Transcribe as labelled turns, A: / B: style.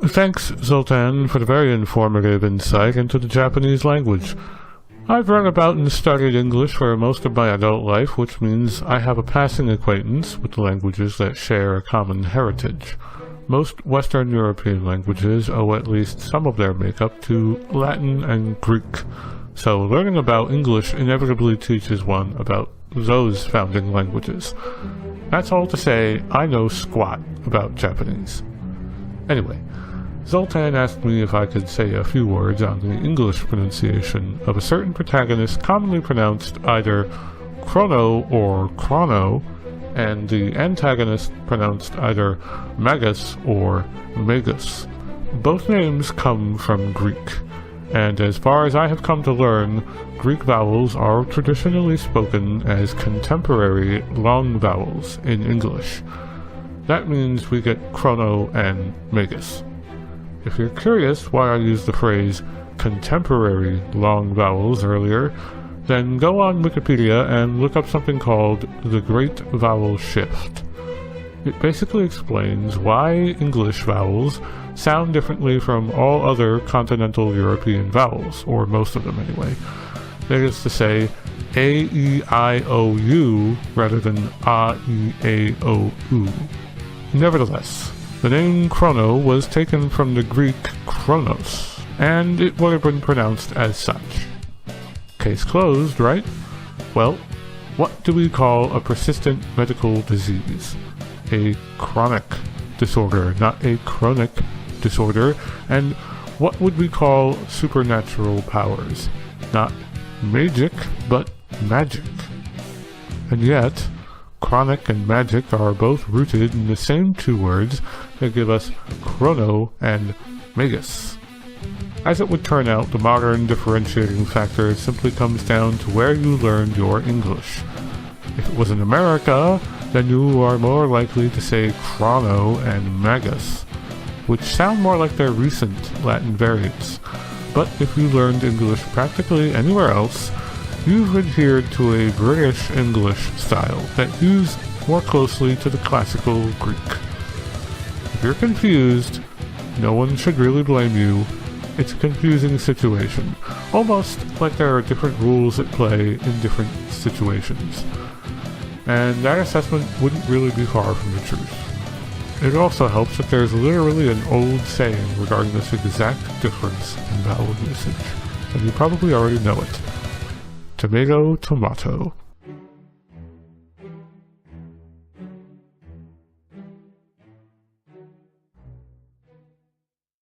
A: Thanks, Zoltan, for the very informative insight into the Japanese language. I've read about and studied English for most of my adult life, which means I have a passing acquaintance with the languages that share a common heritage. Most Western European languages owe at least some of their makeup to Latin and Greek, so learning about English inevitably teaches one about those founding languages. That's all to say, I know squat about Japanese. Anyway, Zoltan asked me if I could say a few words on the English pronunciation of a certain protagonist commonly pronounced either chrono or chrono, and the antagonist pronounced either magus or magus. Both names come from Greek, and as far as I have come to learn, Greek vowels are traditionally spoken as contemporary long vowels in English. That means we get chrono and magus. If you're curious why I used the phrase contemporary long vowels earlier, then go on Wikipedia and look up something called the Great Vowel Shift. It basically explains why English vowels sound differently from all other continental European vowels, or most of them anyway. That is to say, A, E, I, O, U rather than A, E, A, O, U. Nevertheless, the name chrono was taken from the Greek chronos, and it would have been pronounced as such. Case closed, right? Well, what do we call a persistent medical disease? A chronic disorder, not a chronic disorder. And what would we call supernatural powers? Not magic, but magic. And yet, chronic and magic are both rooted in the same two words that give us chrono and magus. As it would turn out, the modern differentiating factor simply comes down to where you learned your English. If it was in America, then you are more likely to say chrono and magus, which sound more like their recent Latin variants. But if you learned English practically anywhere else, you've adhered to a British English style that hews more closely to the classical Greek. If you're confused, no one should really blame you. It's a confusing situation, almost like there are different rules at play in different situations. And that assessment wouldn't really be far from the truth. It also helps that there's literally an old saying regarding this exact difference in vowel usage, and you probably already know it. Tomato, tomato.